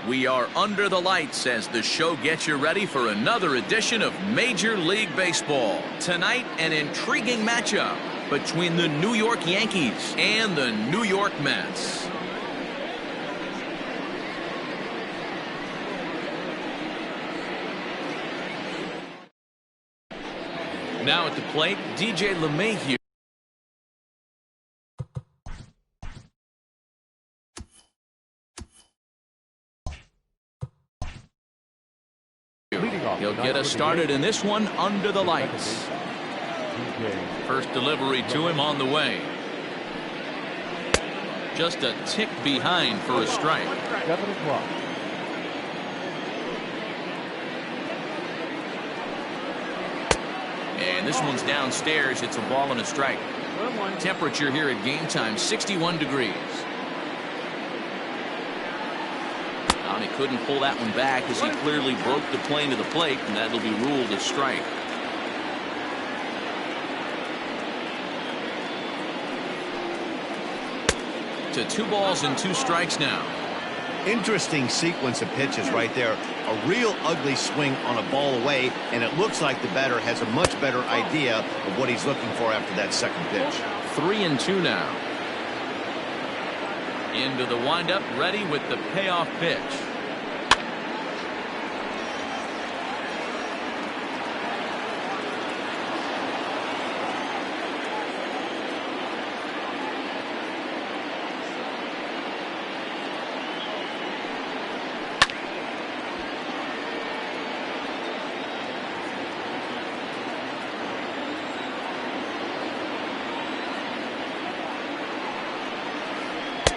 We are under the lights as the show gets you ready for another edition of Major League Baseball. Tonight, an intriguing matchup between the New York Yankees and the New York Mets. Now at the plate, DJ LeMahieu. He'll get us started in this one under the lights. First delivery to him on the way. Just a tick behind for a strike. 7 o'clock. And this one's downstairs. It's a ball and a strike. Temperature here at game time, 61 degrees. He couldn't pull that one back as he clearly broke the plane to the plate, and that'll be ruled a strike. To 2 balls and 2 strikes now. Interesting sequence of pitches right there. A real ugly swing on a ball away, and it looks like the batter has a much better idea of what he's looking for after that second pitch. 3-2 now. Into the windup, ready with the payoff pitch.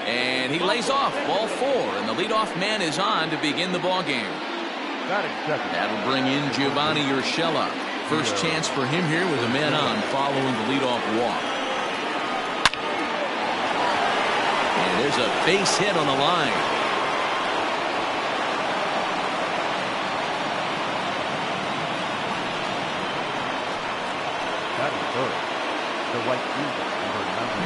And he lays off, ball 4, and the leadoff man is on to begin the ball game. That'll bring in Giovanni Urshela. First chance for him here with a man on following the leadoff walk. And there's a base hit on the line.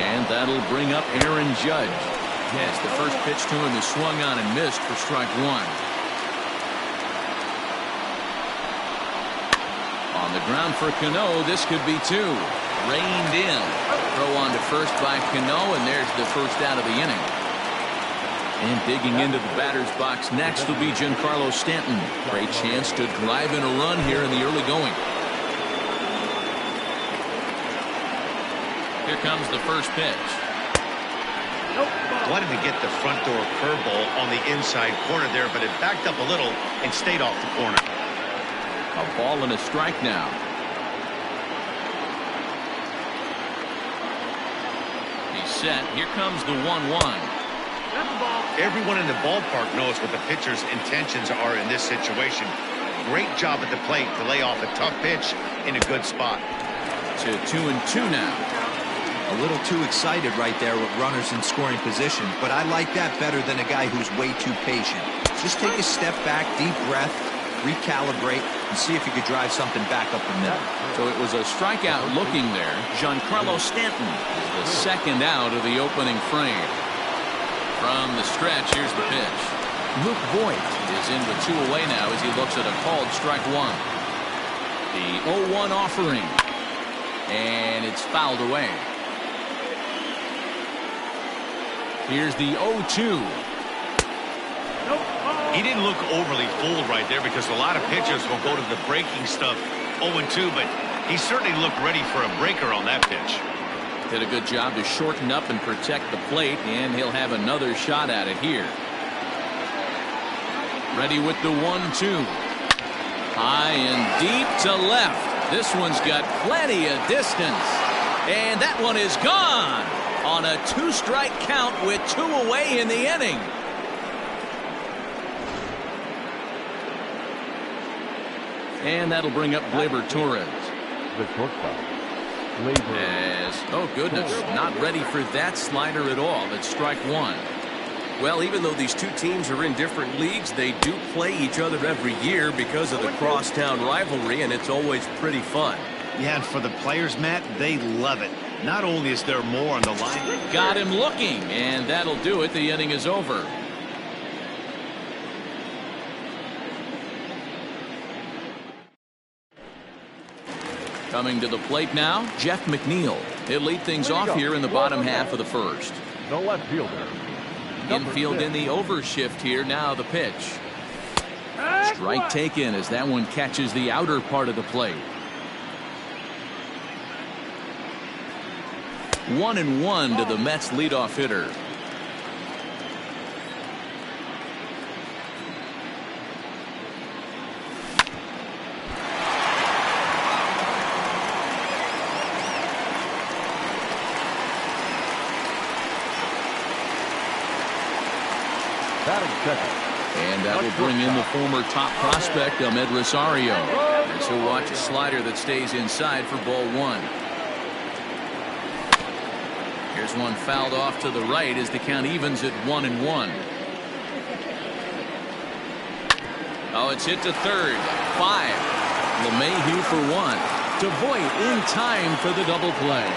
And that'll bring up Aaron Judge. Yes, the first pitch to him is swung on and missed for strike 1. On the ground for Cano, this could be 2. Reined in. Throw on to first by Cano, and there's the first out of the inning. And digging into the batter's box next will be Giancarlo Stanton. Great chance to drive in a run here in the early going. Here comes the first pitch. Wanted to get the front door curveball on the inside corner there, but it backed up a little and stayed off the corner. A ball and a strike now. He's set. Here comes the 1-1. Everyone in the ballpark knows what the pitcher's intentions are in this situation. Great job at the plate to lay off a tough pitch in a good spot. To 2-2 now. A little too excited right there with runners in scoring position, but I like that better than a guy who's way too patient. Just take a step back, deep breath, recalibrate, and see if you could drive something back up the middle. So it was a strikeout looking there. Giancarlo Stanton is the second out of the opening frame. From the stretch, here's the pitch. Luke Voigt is in with 2 away now as he looks at a called strike 1. The 0-1 offering. And it's fouled away. Here's the 0-2. He didn't look overly fooled right there because a lot of pitchers will go to the breaking stuff 0-2, but he certainly looked ready for a breaker on that pitch. Did a good job to shorten up and protect the plate, and he'll have another shot at it here. Ready with the 1-2. High and deep to left. This one's got plenty of distance. And that one is gone on a 2-strike count with 2 away in the inning. And that'll bring up Gleyber Torres. The shortstop. As, oh goodness, not ready for that slider at all. That's strike 1. Well, even though these two teams are in different leagues, they do play each other every year because of the crosstown rivalry, and it's always pretty fun. Yeah, and for the players, Matt, they love it. Not only is there more on the line. Got him looking, and that'll do it. The inning is over. Coming to the plate now, Jeff McNeil. He'll lead things off here in the bottom half of the first. The left fielder. Infield in the overshift here. Now the pitch. Strike taken as that one catches the outer part of the plate. 1-1 to the Mets leadoff hitter. And that will bring in the former top prospect, Ahmed Rosario. And so watch a slider that stays inside for ball one. Here's one fouled off to the right as the count evens at 1-1. Oh, it's hit to third. 5. LeMahieu for 1. DeVoit in time for the double play.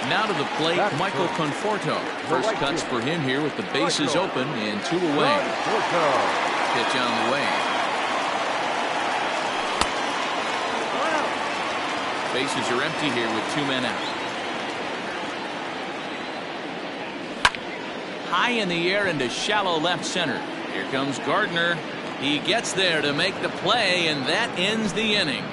Now to the plate, Michael Conforto. First cuts for him here with the bases open and 2 away. Pitch on the way. Bases are empty here with 2 men out. High in the air into shallow left center. Here comes Gardner. He gets there to make the play, and that ends the inning.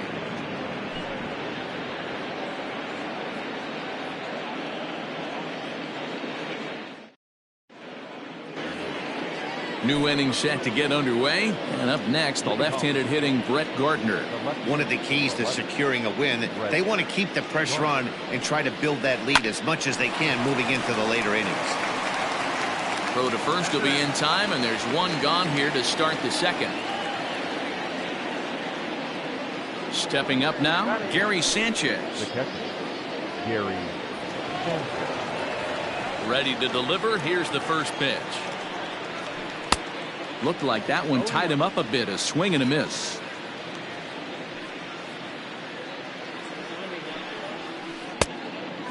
New inning set to get underway, and up next the left-handed hitting Brett Gardner. One of the keys to securing a win, they want to keep the pressure on and try to build that lead as much as they can moving into the later innings. Throw to first will be in time, and there's 1 gone here to start the second. Stepping up now, Gary Sanchez. The catcher, Gary Sanchez. Ready to deliver. Here's the first pitch. Looked like that one tied him up a bit. A swing and a miss.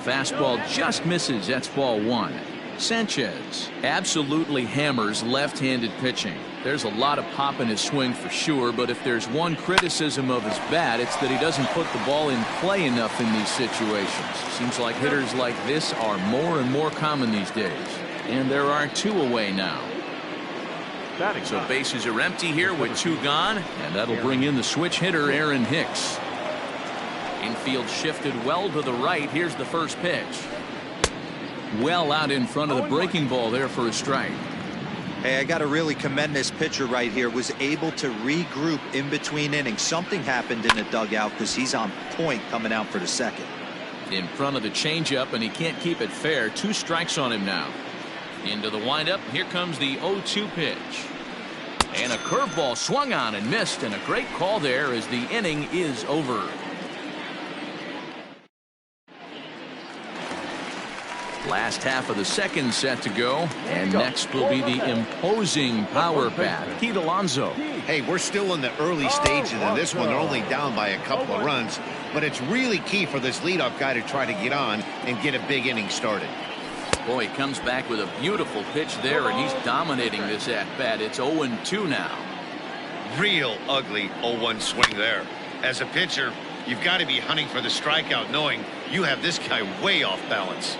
Fastball just misses. That's ball 1. Sanchez absolutely hammers left-handed pitching. There's a lot of pop in his swing for sure, but if there's one criticism of his bat, it's that he doesn't put the ball in play enough in these situations. Seems like hitters like this are more and more common these days. And there are 2 away now. So bases are empty here with 2 gone, and that'll bring in the switch hitter Aaron Hicks. Infield shifted well to the right. Here's the first pitch. Well out in front of the breaking ball there for a strike. Hey, I got to really commend this pitcher right here. Was able to regroup in between innings. Something happened in the dugout because he's on point coming out for the second. In front of the changeup, and he can't keep it fair. 2 strikes on him now. Into the windup. Here comes the 0-2 pitch. And a curveball swung on and missed, and a great call there as the inning is over. Last half of the second set to go, and next will be the imposing power bat, Pete Alonso. Hey, we're still in the early stages of this one. They're only down by a couple of runs, but it's really key for this leadoff guy to try to get on and get a big inning started. Boy, he comes back with a beautiful pitch there, and he's dominating this at-bat. It's 0-2 now. Real ugly 0-1 swing there. As a pitcher, you've got to be hunting for the strikeout, knowing you have this guy way off balance.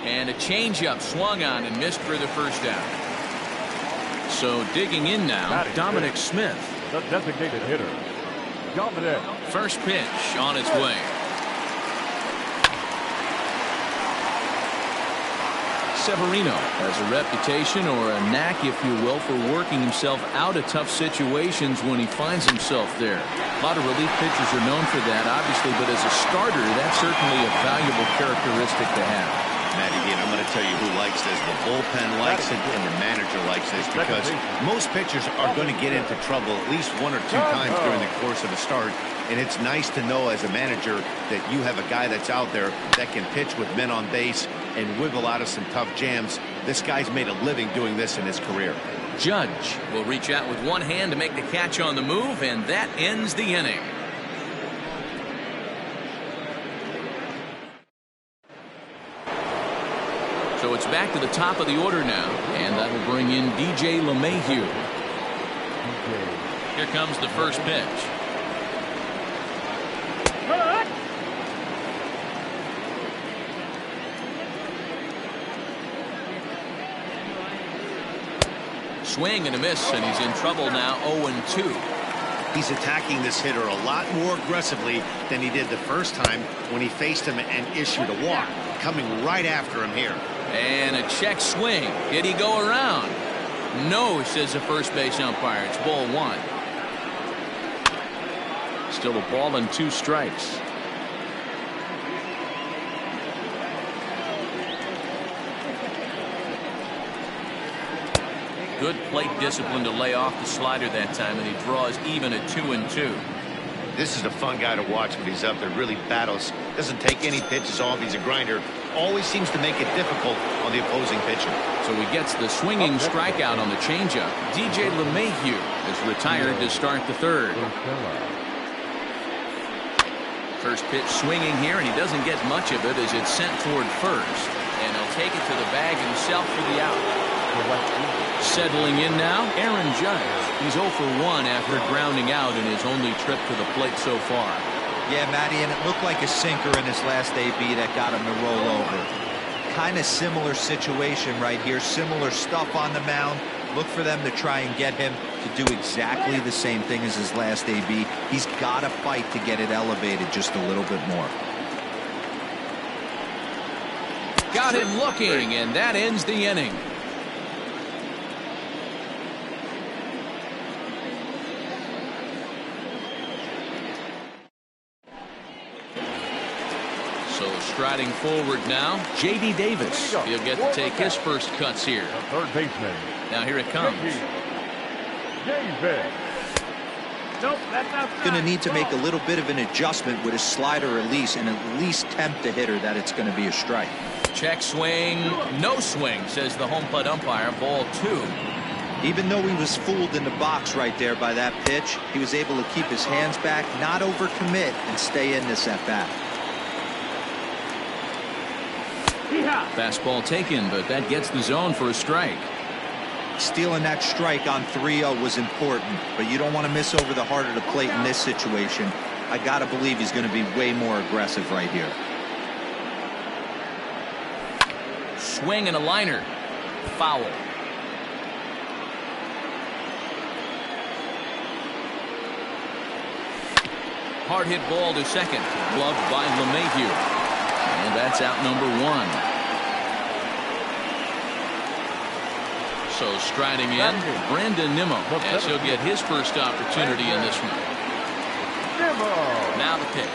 And a changeup swung on and missed for the first down. So digging in now, Dominic Smith. The designated hitter, Dominic. First pitch on its way. Severino has a reputation, or a knack if you will, for working himself out of tough situations when he finds himself there. A lot of relief pitchers are known for that, obviously, but as a starter, that's certainly a valuable characteristic to have. Matty D, and I'm going to tell you who likes this. The bullpen likes it, and the manager likes this, because most pitchers are going to get into trouble at least 1 or 2 times during the course of a start. And it's nice to know as a manager that you have a guy that's out there that can pitch with men on base and wiggle out of some tough jams. This guy's made a living doing this in his career. Judge will reach out with one hand to make the catch on the move, and that ends the inning. So it's back to the top of the order now, and that'll bring in DJ LeMahieu. Here comes the first pitch. Swing and a miss, and he's in trouble now. 0-2. He's attacking this hitter a lot more aggressively than he did the first time when he faced him and issued a walk. Coming right after him here. And a check swing. Did he go around? No, says the first base umpire. It's ball 1. Still a ball and 2 strikes. Good plate discipline to lay off the slider that time, and he draws even at 2-2. This is a fun guy to watch when he's up there. Really battles. Doesn't take any pitches off. He's a grinder. Always seems to make it difficult on the opposing pitcher. So he gets the swinging strikeout on the changeup. DJ LeMahieu is retired to start the third. First pitch swinging here, and he doesn't get much of it as it's sent toward first. And he'll take it to the bag himself for the out. Settling in now, Aaron Judge. He's 0 for 1 after grounding out in his only trip to the plate so far. Yeah, Matty, and it looked like a sinker in his last AB that got him to roll over. Kind of similar situation right here. Similar stuff on the mound. Look for them to try and get him to do exactly the same thing as his last AB. He's got to fight to get it elevated just a little bit more. Got him looking, and that ends the inning. Striding forward now, J.D. Davis. He'll get to take his first cuts here. Third baseman. Now here it comes. Davis. Nope, that's outside. Going to need to make a little bit of an adjustment with his slider release and at least tempt the hitter that it's going to be a strike. Check swing, no swing, says the home plate umpire. Ball 2. Even though he was fooled in the box right there by that pitch, he was able to keep his hands back, not overcommit, and stay in this at bat. Fastball taken, but that gets the zone for a strike. Stealing that strike on 3-0 was important, but you don't want to miss over the heart of the plate in this situation. I got to believe he's going to be way more aggressive right here. Swing and a liner. Foul. Hard hit ball to second. Gloved by LeMahieu. And that's out number 1. So striding in, Brandon Nimmo, as he'll get his first opportunity in this one. Now the pitch.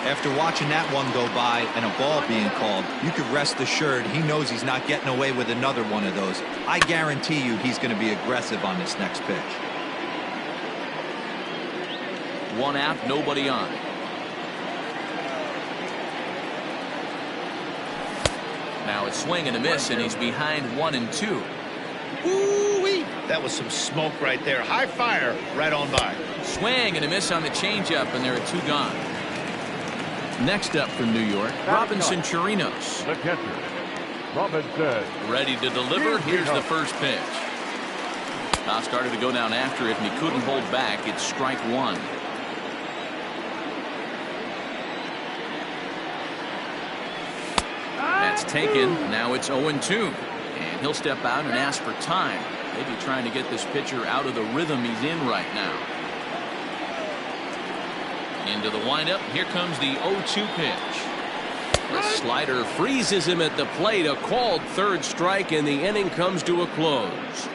After watching that one go by and a ball being called, you could rest assured he knows he's not getting away with another one of those. I guarantee you he's going to be aggressive on this next pitch. 1 out, nobody on. Now it's swing and a miss, and he's behind 1-2. Woo-wee! That was some smoke right there. High fire right on by. Swing and a miss on the changeup, and there are 2 gone. Next up from New York, Robinson Chirinos. The catcher, Robinson. Ready to deliver. Here's the first pitch. Now started to go down after it, and he couldn't hold back. It's strike 1. That's taken. Now it's 0-2. And he'll step out and ask for time. Maybe trying to get this pitcher out of the rhythm he's in right now. Into the windup. Here comes the 0-2 pitch. The slider freezes him at the plate. A called third strike, and the inning comes to a close.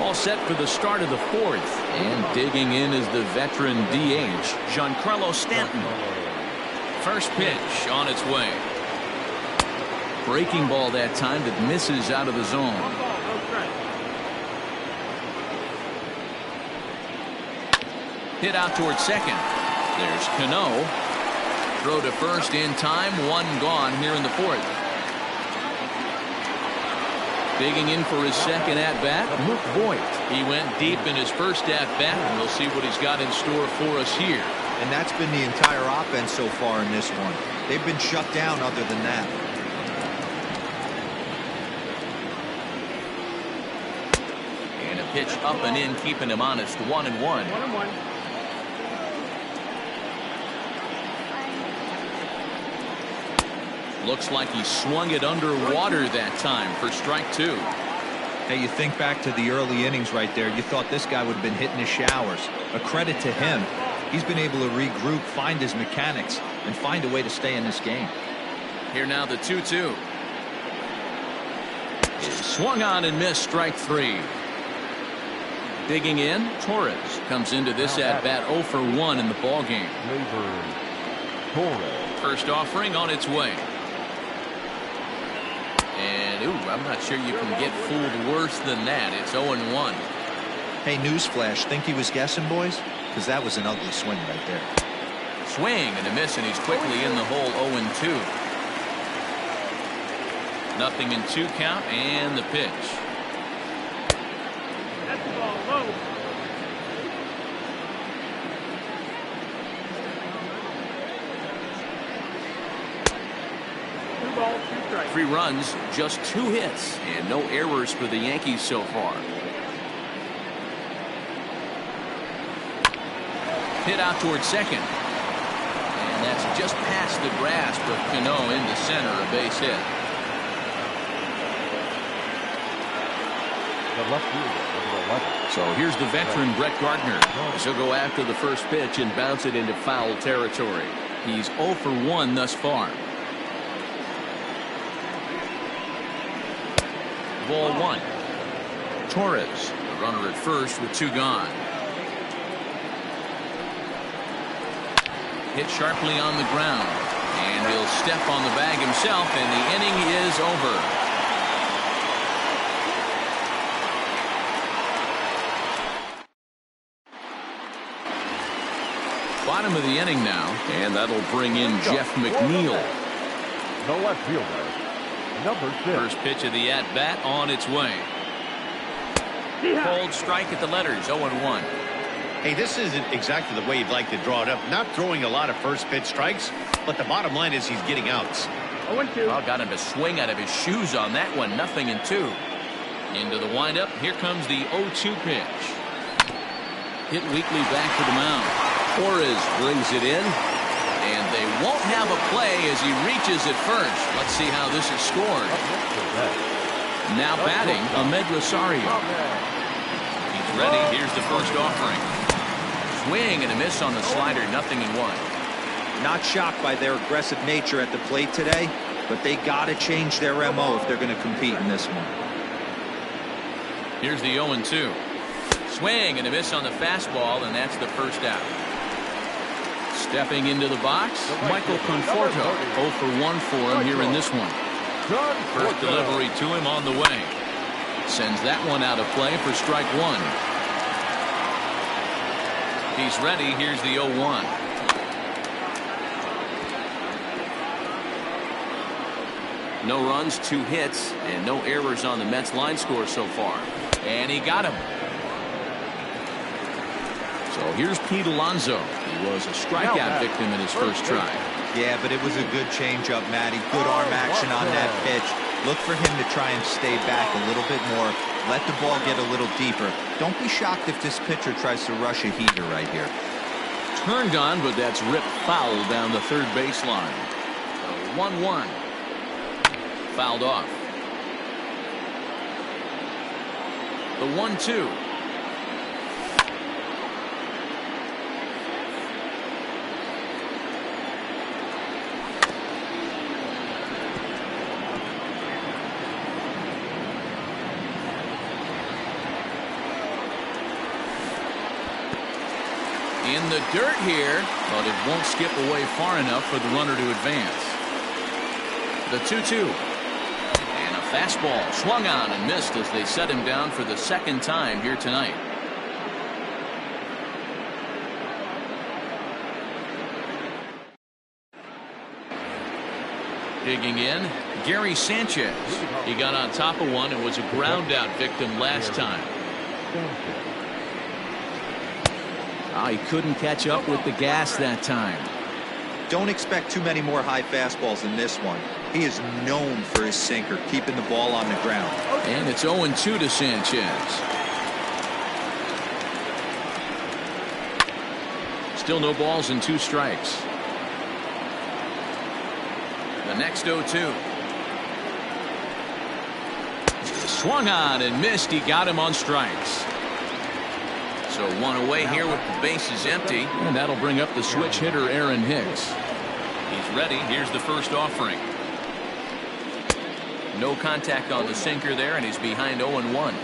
All set for the start of the 4th. And digging in is the veteran DH, Giancarlo Stanton. First pitch on its way. Breaking ball that time that misses out of the zone. Hit out towards second. There's Cano. Throw to first in time. 1 gone here in the 4th. Digging in for his second at-bat, Luke Voigt. He went deep in his first at-bat, and we'll see what he's got in store for us here. And that's been the entire offense so far in this one. They've been shut down other than that. And a pitch up and in, keeping him honest. 1-1. 1-1. Looks like he swung it underwater that time for strike 2. Hey, you think back to the early innings right there. You thought this guy would have been hitting the showers. A credit to him. He's been able to regroup, find his mechanics, and find a way to stay in this game. Here now the 2-2. Swung on and missed, strike 3. Digging in, Torres comes into this at-bat 0 for 1 in the ballgame. Torres. First offering on its way. And, ooh, I'm not sure you can get fooled worse than that. It's 0-1. Hey, newsflash, think he was guessing, boys? Because that was an ugly swing right there. Swing and a miss, and he's quickly in the hole. 0-2. Nothing in 2 count, and the pitch. That's the ball low. Two balls, 2 strikes. 3 runs, just 2 hits, and no errors for the Yankees so far. Hit out towards second. And that's just past the grasp of Cano into center, a base hit. The left fielder, number 11. So here's the veteran Brett Gardner. He'll go after the first pitch and bounce it into foul territory. He's 0 for 1 thus far. Ball 1. Torres, the runner at first with 2 gone. Hit sharply on the ground, and he'll step on the bag himself, and the inning is over. Bottom of the inning now, and that'll bring in Jeff McNeil. The left fielder, number 6. First pitch of the at-bat on its way. Cold strike at the letters, 0-1. Hey, this isn't exactly the way you'd like to draw it up. Not throwing a lot of first pitch strikes, but the bottom line is he's getting outs. 0-2. Well, got him to swing out of his shoes on that one. 0-2. Into the windup. Here comes the 0-2 pitch. Hit weakly back to the mound. Torres brings it in, and they won't have a play as he reaches at first. Let's see how this is scored. Now batting, Ahmed Rosario. He's ready. Here's the first offering. Swing and a miss on the slider. 0-1. Not shocked by their aggressive nature at the plate today, but they got to change their MO if they're going to compete in this one. Here's the 0-2. Swing and a miss on the fastball, and that's the first out. Stepping into the box, Michael Conforto. 0 for 1 for him here in this one. First delivery to him on the way. Sends that one out of play for strike 1. He's ready. Here's the 0-1. No runs, 2 hits, and no errors on the Mets line score so far. And he got him. So here's Pete Alonso. He was a strikeout victim in his first try. Yeah, but it was a good changeup, Matty. Good arm action on that pitch. Look for him to try and stay back a little bit more. Let the ball get a little deeper. Don't be shocked if this pitcher tries to rush a heater right here. Turned on, but that's ripped foul down the third baseline. 1-1. Fouled off. The 1-2. In the dirt here, but it won't skip away far enough for the runner to advance. The 2-2. And a fastball swung on and missed as they set him down for the second time here tonight. Digging in, Gary Sanchez. He got on top of one and was a ground out victim last time. Oh, he couldn't catch up with the gas that time. Don't expect too many more high fastballs than this one. He is known for his sinker, keeping the ball on the ground. And it's 0-2 to Sanchez. Still no balls and 2 strikes. The next 0-2. Swung on and missed. He got him on strikes. So 1 away here with the bases empty. And that'll bring up the switch hitter, Aaron Hicks. He's ready. Here's the first offering. No contact on the sinker there, and he's behind 0-1.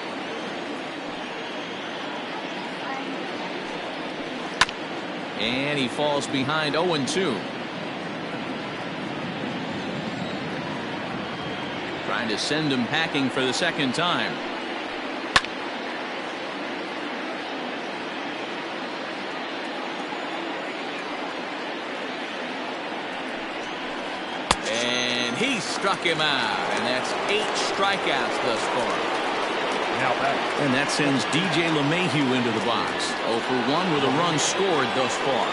And he falls behind 0-2. Trying to send him packing for the second time. And he struck him out, and that's 8 strikeouts thus far. Now back. And that sends DJ LeMahieu into the box. 0 for 1 with a run scored thus far.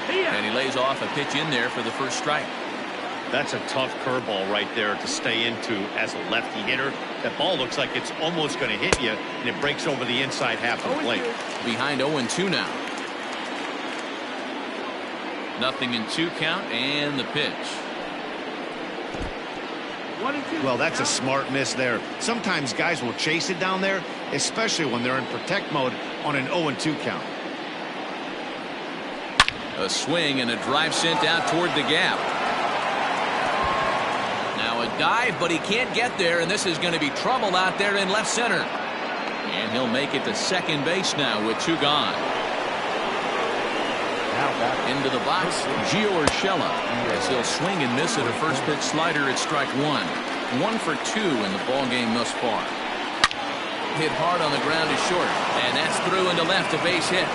And he lays off a pitch in there for the first strike. That's a tough curveball right there to stay into as a lefty hitter. That ball looks like it's almost going to hit you, and it breaks over the inside half of the plate. Behind 0-2 now. 0-2 count, and the pitch. Well, that's a smart miss there. Sometimes guys will chase it down there, especially when they're in protect mode on an 0-2 count. A swing and a drive sent out toward the gap. Now a dive, but he can't get there, and this is going to be trouble out there in left center. And he'll make it to second base now with 2 gone. Into the box, Gio Urshela, as he'll swing and miss at a first pitch slider at strike 1. 1 for 2 in the ball game thus far. Hit hard on the ground to short, and that's through into left, a base hit.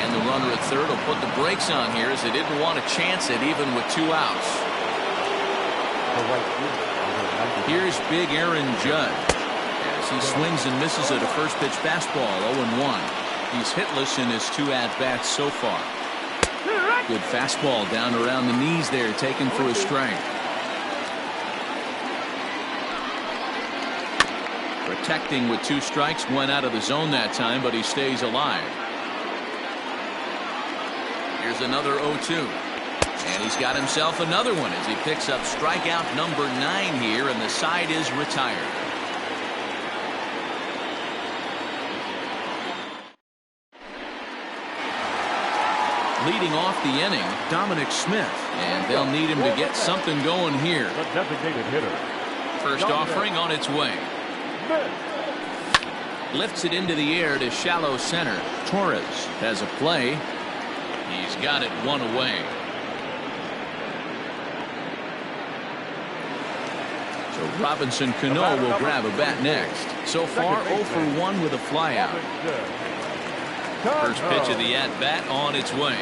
And the runner at third will put the brakes on here as they didn't want to chance it even with 2 outs. Here's big Aaron Judge as he swings and misses at a first pitch fastball, 0-1. He's hitless in his 2 at-bats so far. Good fastball down around the knees there, taken for a strike. Protecting with 2 strikes, went out of the zone that time, but he stays alive. Here's another 0-2. And he's got himself another one as he picks up strikeout number 9 here, and the side is retired. Leading off the inning, Dominic Smith, and they'll need him to get something going here. The designated hitter. First offering on its way. Lifts it into the air to shallow center. Torres has a play. He's got it 1 away. So Robinson Cano will grab a bat next. So far 0 for 1 with a flyout. First pitch of the at-bat on its way.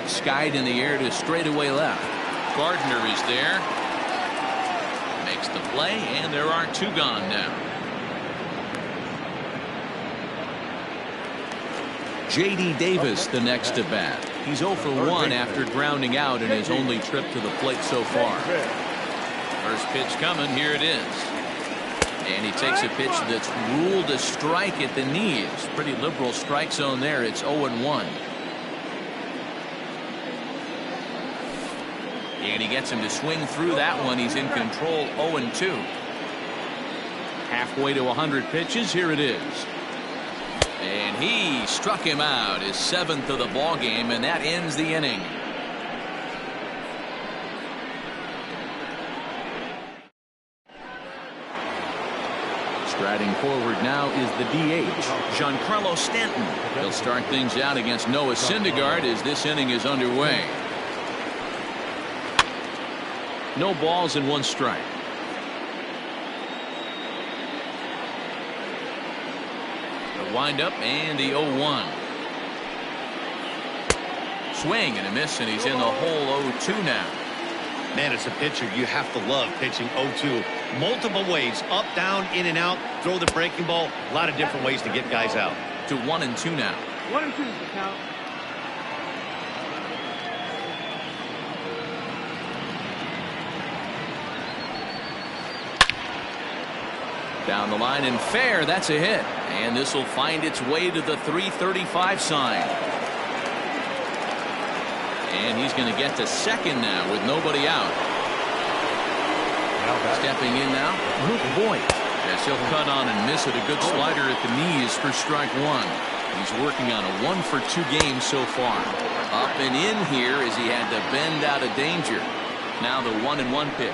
Skied in the air to straightaway left. Gardner is there. Makes the play, and there are 2 gone now. J.D. Davis the next to bat. He's 0 for 1 after grounding out in his only trip to the plate so far. First pitch coming. Here it is. And he takes a pitch that's ruled a strike at the knees. Pretty liberal strike zone there. It's 0-1. And he gets him to swing through that one. He's in control. 0-2. Halfway to 100 pitches. Here it is. And he struck him out. His 7th of the ball game, and that ends the inning. Striding forward now is the DH, Giancarlo Stanton. He'll start things out against Noah Syndergaard as this inning is underway. No balls and 1 strike. The windup and the 0-1. Swing and a miss, and he's in the hole. 0-2 now. Man, as a pitcher, you have to love pitching 0-2 Multiple ways, up, down, in and out, throw the breaking ball. A lot of different ways to get guys out. To 1-2 now. 1 and 2 is the count. Down the line and fair. That's a hit. And this will find its way to the 335 sign. And he's going to get to second now with nobody out. Stepping in now, Luke Voigt. Yes, he'll cut on and miss it. A good slider at the knees for strike one. He's working on a 1-for-2 game so far. Up and in here as he had to bend out of danger. Now the 1-1 pitch.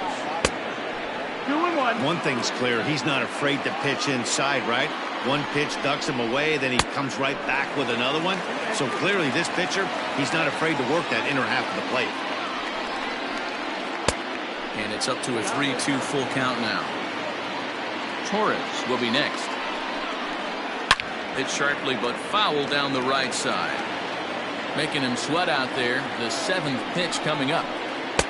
2-1. One thing's clear, he's not afraid to pitch inside, right? One pitch ducks him away, then he comes right back with another one. So clearly this pitcher, he's not afraid to work that inner half of the plate. And it's up to a 3-2 full count now. Torres will be next. Hit sharply but foul down the right side. Making him sweat out there. The 7th pitch coming up.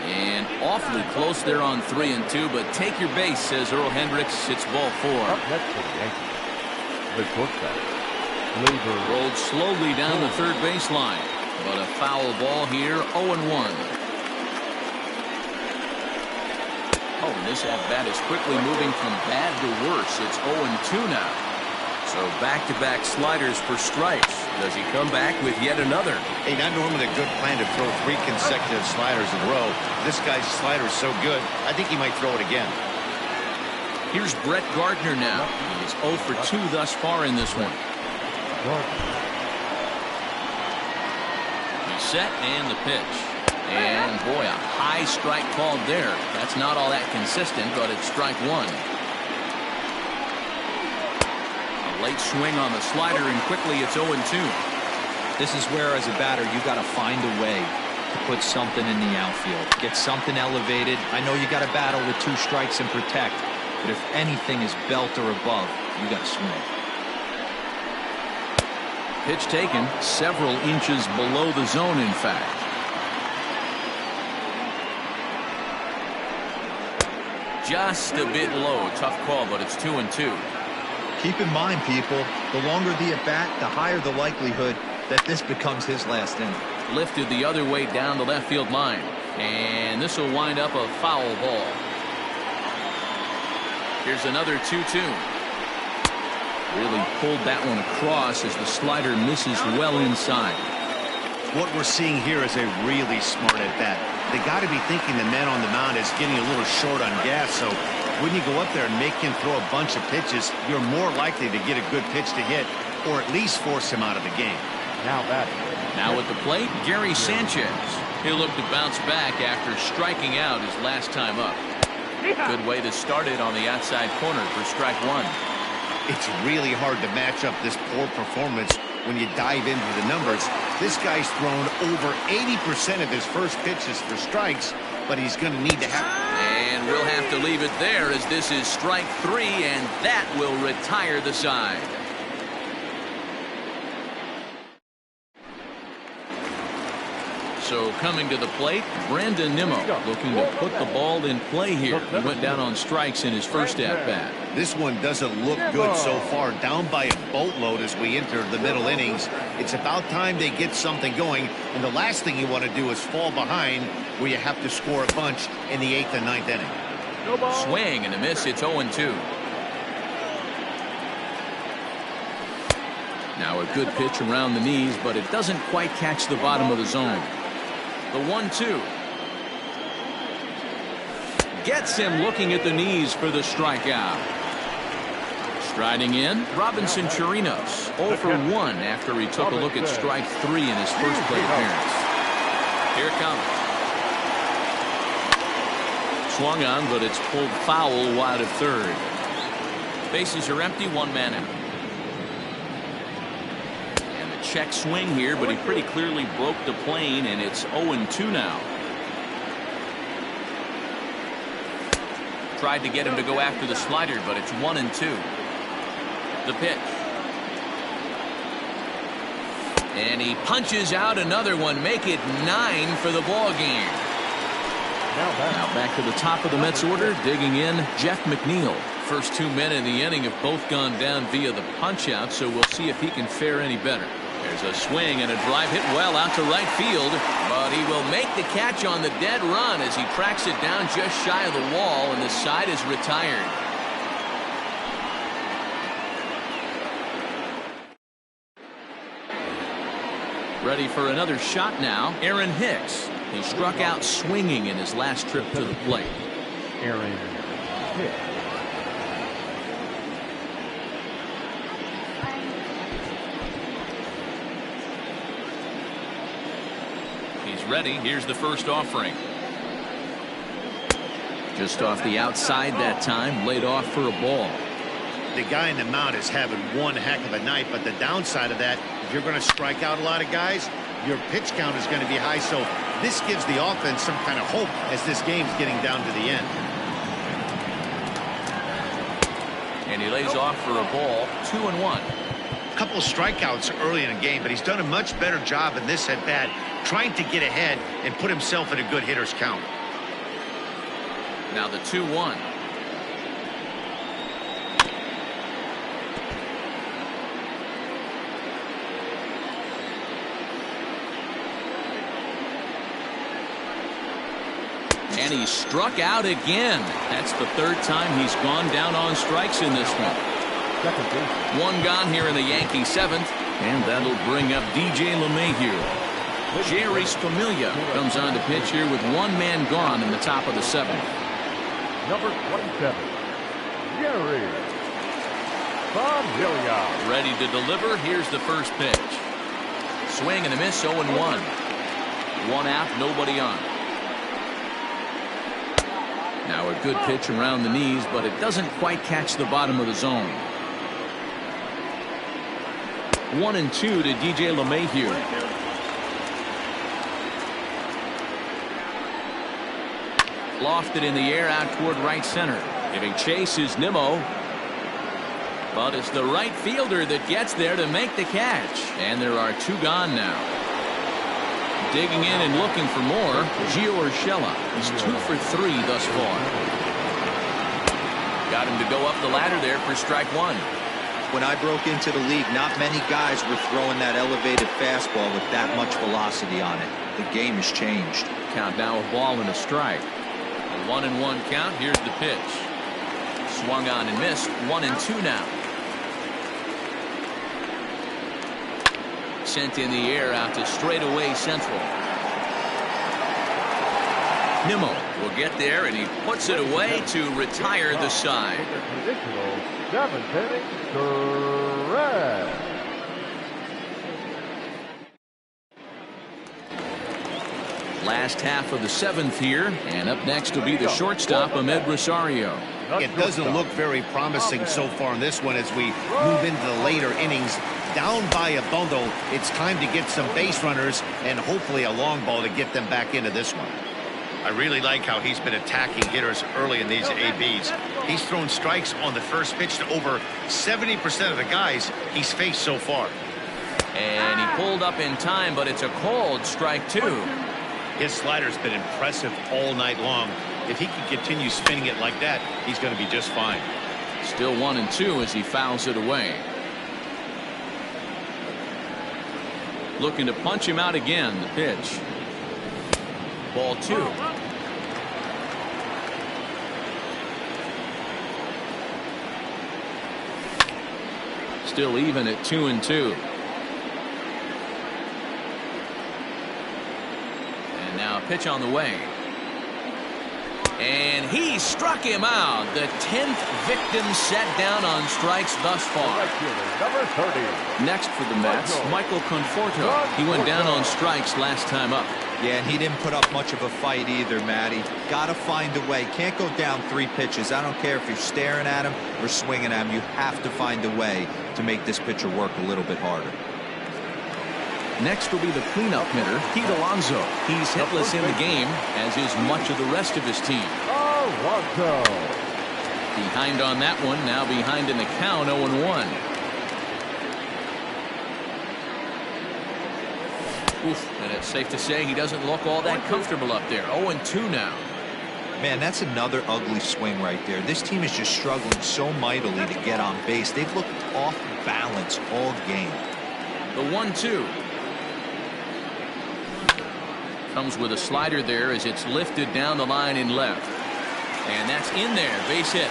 And awfully close there on 3-2, but take your base, says Earl Hendricks. It's ball 4. Up next for the Yankees, the shortstop, Labor. Rolled slowly down the third baseline, but a foul ball here. 0-1. Oh, and this at-bat is quickly moving from bad to worse. It's 0-2 now. So back-to-back sliders for strikes. Does he come back with yet another? Hey, not normally a good plan to throw 3 consecutive sliders in a row. This guy's slider is so good, I think he might throw it again. Here's Brett Gardner now. He's 0 for 2 thus far in this one. He's set and the pitch. And boy, a high strike called there. That's not all that consistent, but it's strike one. A late swing on the slider, and quickly it's 0-2. This is where, as a batter, you got to find a way to put something in the outfield. Get something elevated. I know you got to battle with 2 strikes and protect, but if anything is belt or above, you got to swing. Pitch taken several inches below the zone, in fact. Just a bit low. Tough call, but it's 2-2. Keep in mind, people, the longer the at-bat, the higher the likelihood that this becomes his last inning. Lifted the other way down the left field line. And this will wind up a foul ball. Here's another 2-2. Really pulled that one across as the slider misses well inside. What we're seeing here is a really smart at-bat. They got to be thinking the man on the mound is getting a little short on gas, so when you go up there and make him throw a bunch of pitches, you're more likely to get a good pitch to hit, or at least force him out of the game. Now batting. Now at the plate, Gary Sanchez. He'll look to bounce back after striking out his last time up. Good way to start it on the outside corner for strike one. It's really hard to match up this poor performance when you dive into the numbers. This guy's thrown over 80% of his first pitches for strikes, but he's going to need to have... And we'll have to leave it there as this is strike 3, and that will retire the side. So coming to the plate, Brandon Nimmo looking to put the ball in play here. He went down on strikes in his first at-bat. This one doesn't look good so far, down by a boatload as we enter the middle innings. It's about time they get something going, and the last thing you want to do is fall behind where you have to score a bunch in the 8th and 9th inning. Swing and a miss. It's 0-2. Now a good pitch around the knees, but it doesn't quite catch the bottom of the zone. The 1-2. Gets him looking at the knees for the strikeout. Striding in, Robinson Chirinos, 0 for 1 after he took a look at strike 3 in his first plate appearance. Here it comes. Swung on, but it's pulled foul wide of third. Bases are empty, 1 man out. And the check swing here, but he pretty clearly broke the plane, and it's 0-2 now. Tried to get him to go after the slider, but it's 1-2. The pitch. And he punches out another one. Make it 9 for the ball game. Now back to the top of the Mets order, digging in, Jeff McNeil. First 2 men in the inning have both gone down via the punch-out, so we'll see if he can fare any better. There's a swing and a drive hit well out to right field, but he will make the catch on the dead run as he tracks it down just shy of the wall, and the side is retired. Ready for another shot now, Aaron Hicks. He struck out swinging in his last trip to the plate. Aaron Hicks. He's ready. Here's the first offering. Just off the outside that time, laid off for a ball. The guy in the mound is having one heck of a night, but the downside of that, if you're going to strike out a lot of guys, your pitch count is going to be high. So this gives the offense some kind of hope as this game's getting down to the end. And he lays off for a ball, 2-1. A couple of strikeouts early in the game, but he's done a much better job in this at-bat trying to get ahead and put himself in a good hitter's count. Now the 2-1. And he struck out again. That's the third time he's gone down on strikes in this one. One gone here in the Yankee seventh, and that'll bring up DJ LeMahieu. Jerry Familia comes on to pitch here with one man gone in the top of the seventh. Number 27, Jerry Familia. Ready to deliver. Here's the first pitch. Swing and a miss, 0-1. One out, nobody on. Now a good pitch around the knees, but it doesn't quite catch the bottom of the zone. 1-2 to DJ LeMahieu. Lofted in the air out toward right center. Giving chase is Nimmo. But it's the right fielder that gets there to make the catch. And there are two gone now. Digging in and looking for more, Gio Urshela is 2 for 3 thus far. Got him to go up the ladder there for strike one. When I broke into the league, not many guys were throwing that elevated fastball with that much velocity on it. The game has changed. Count now a ball and a strike. A 1-1 count. Here's the pitch. Swung on and missed. 1-2 now. Sent in the air out to straightaway central. Nimmo will get there, and he puts it away to retire the side. Last half of the seventh here, and up next will be the shortstop, Ahmed Rosario. It doesn't look very promising so far in this one as we move into the later innings. Down by a bundle, it's time to get some base runners and hopefully a long ball to get them back into this one. I really like how he's been attacking hitters early in these ABs. He's thrown strikes on the first pitch to over 70% of the guys he's faced so far. And he pulled up in time, but it's a called strike two. His slider's been impressive all night long. If he can continue spinning it like that, he's going to be just fine. Still 1-2 as he fouls it away. Looking to punch him out again. The pitch. Ball 2. Still even at 2-2. And now a pitch on the way. And he struck him out. The 10th victim set down on strikes thus far. Number 30. Next for the Mets, Michael Conforto. He went down on strikes last time up. Yeah, and he didn't put up much of a fight either, Matty. Got to find a way. Can't go down 3 pitches. I don't care if you're staring at him or swinging at him. You have to find a way to make this pitcher work a little bit harder. Next will be the cleanup hitter, Pete Alonso. He's hitless in the game, as is much of the rest of his team. Alonso. Behind on that one, now behind in the count, 0-1. Oof, and it's safe to say he doesn't look all that comfortable up there. 0-2 now. Man, that's another ugly swing right there. This team is just struggling so mightily to get on base. They've looked off balance all game. The 1-2. Comes with a slider there as it's lifted down the line in left. And that's in there. Base hit.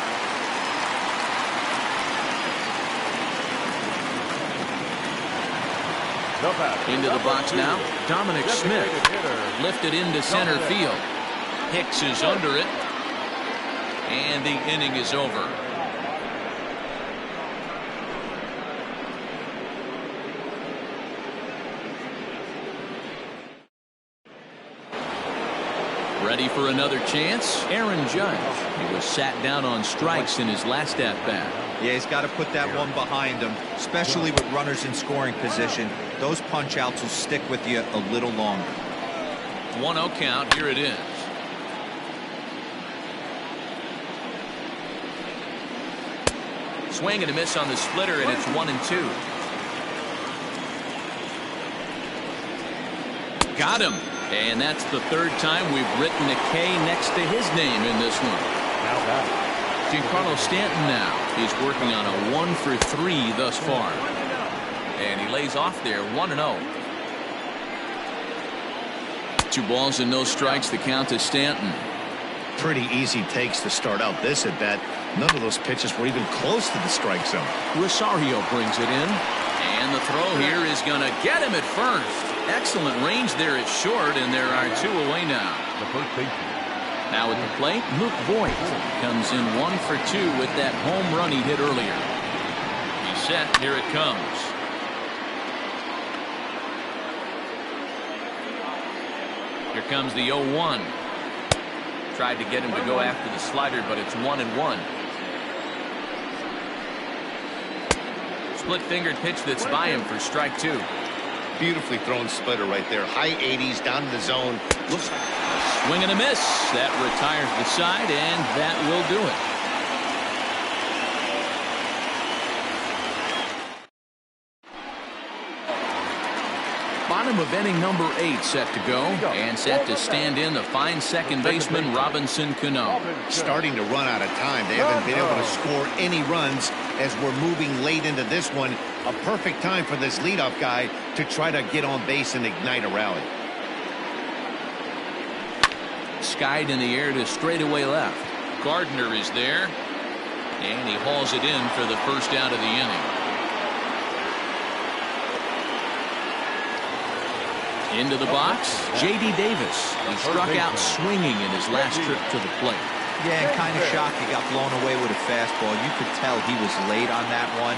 Into the box now. Dominic Smith. Lifted into center field. Hicks is under it. And the inning is over. Ready for another chance? Aaron Judge. He was sat down on strikes in his last at-bat. Yeah, he's got to put that one behind him, especially with runners in scoring position. Those punch-outs will stick with you a little longer. 1-0 count. Here it is. Swing and a miss on the splitter, and it's 1-2. Got him. And that's the third time we've written a K next to his name in this one. Giancarlo Stanton now. He's working on a 1 for 3 thus far. And he lays off there 1-0. 2 balls and no strikes. The count to Stanton. Pretty easy takes to start out this at bat. None of those pitches were even close to the strike zone. Rosario brings it in. And the throw here is going to get him at first. Excellent range there at short, and there are 2 away now. Now at the plate, Luke Voigt comes in 1 for 2 with that home run he hit earlier. He's set. Here it comes. Here comes the 0-1. Tried to get him to go after the slider, but it's 1-1. Split-fingered pitch that's by him for strike 2. Beautifully thrown splitter right there. High 80s down to the zone. Looks like a swing and a miss. That retires the side, and that will do it. Bottom of inning number 8 set to go, and set to stand in the fine second baseman Robinson Cano. Starting to run out of time. They haven't been able to score any runs as we're moving late into this one. A perfect time for this leadoff guy to try to get on base and ignite a rally. Skied in the air to straightaway left. Gardner is there, and he hauls it in for the first out of the inning. Into the box, J.D. Davis. He struck out swinging in his last trip to the plate. Yeah, and kind of shocked he got blown away with a fastball. You could tell he was late on that one.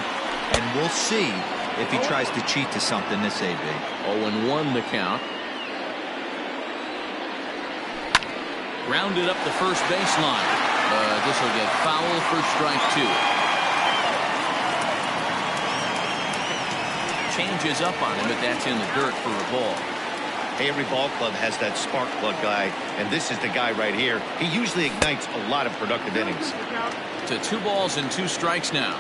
And we'll see if he tries to cheat to something this AB. 0-1 the count. Grounded up the first baseline. This will get foul for strike 2. Changes up on him, but that's in the dirt for a ball. Every ball club has that spark plug guy, and this is the guy right here. He usually ignites a lot of productive innings. To 2 balls and 2 strikes now.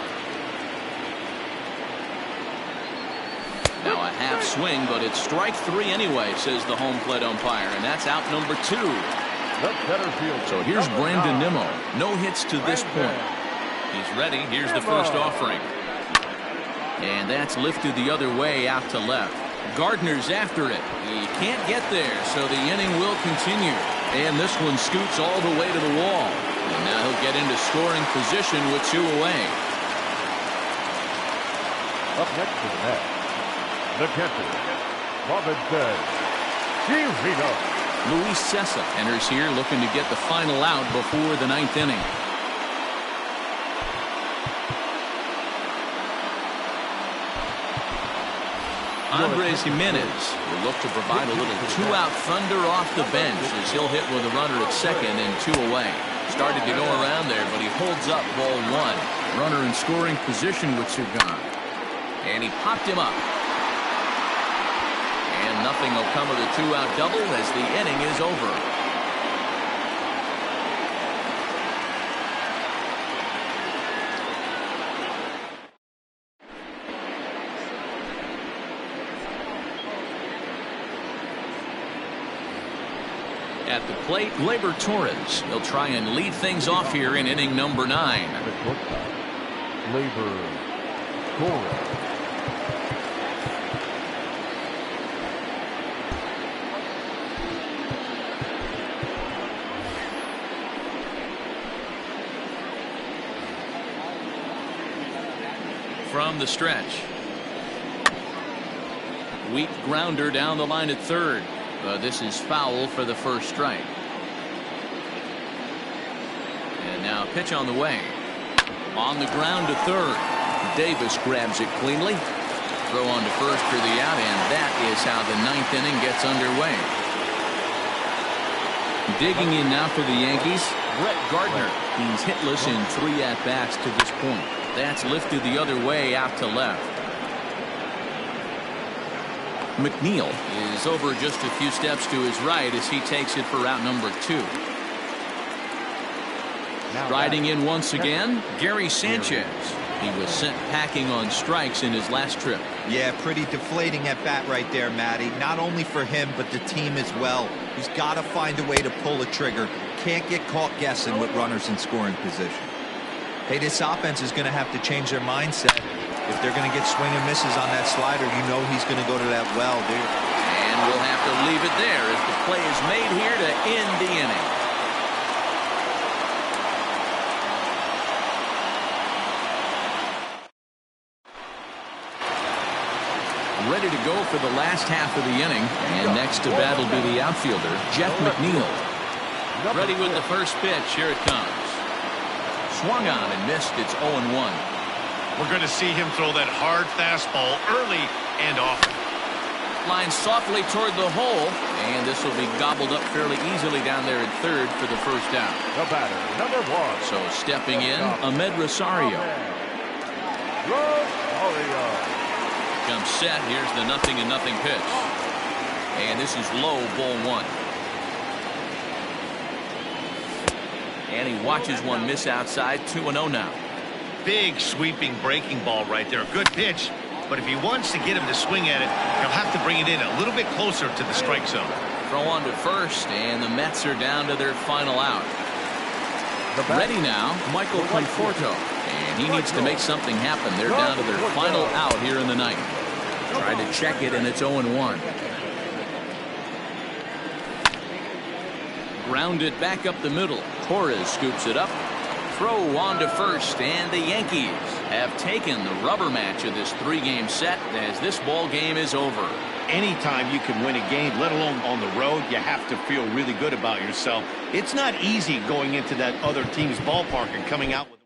Now a half swing, but it's strike 3 anyway, says the home plate umpire, and that's out number 2. So here's Brandon Nimmo. No hits to this point. He's ready. Here's the first offering. And that's lifted the other way out to left. Gardner's after it. He can't get there, so the inning will continue. And this one scoots all the way to the wall. And now he'll get into scoring position with 2 away. Up next to the net, the catcher, Robinson. Here we go. Luis Cessa enters here looking to get the final out before the 9th inning. Andres Jimenez will look to provide a little 2-out thunder off the bench as he'll hit with a runner at second and 2 away. Started to go around there, but he holds up ball 1. Runner in scoring position with 2 gone. And he popped him up. And nothing will come of the 2-out double as the inning is over. At the plate, Gleyber Torres. He'll try and lead things off here in inning number 9. Gleyber Torres. From the stretch. Weak grounder down the line at third. This is foul for the first strike. And now pitch on the way. On the ground to third. Davis grabs it cleanly. Throw on to first for the out, and that is how the 9th inning gets underway. Digging in now for the Yankees, Brett Gardner. He's hitless in 3 at-bats to this point. That's lifted the other way out to left. McNeil is over just a few steps to his right as he takes it for out number 2. Riding in once again, Gary Sanchez. He was sent packing on strikes in his last trip. Yeah, pretty deflating at bat right there, Matty. Not only for him, but the team as well. He's got to find a way to pull a trigger. Can't get caught guessing with runners in scoring position. Hey, this offense is going to have to change their mindset. If they're going to get swing and misses on that slider, you know he's going to go to that well, dude. And we'll have to leave it there as the play is made here to end the inning. Ready to go for the last half of the inning. And next to bat will be the outfielder, Jeff McNeil. Ready with the first pitch. Here it comes. Swung on and missed. It's 0-1. We're going to see him throw that hard fastball early and often. Line softly toward the hole, and this will be gobbled up fairly easily down there at third for the first out. The batter, number 1. So stepping in, Ahmed Rosario. Comes set. Here's the 0-0 pitch. And this is low, ball 1. And he watches one miss outside. 2-0 now. Big sweeping breaking ball right there. Good pitch. But if he wants to get him to swing at it, he'll have to bring it in a little bit closer to the strike zone. Throw on to first, and the Mets are down to their final out. Ready now, Michael Conforto. And he needs to make something happen. They're down to their final out here in the ninth. Try to check it, and it's 0-1. Grounded back up the middle. Torres scoops it up. Throw on to first, and the Yankees have taken the rubber match of this 3-game set as this ball game is over. Anytime you can win a game, let alone on the road, you have to feel really good about yourself. It's not easy going into that other team's ballpark and coming out with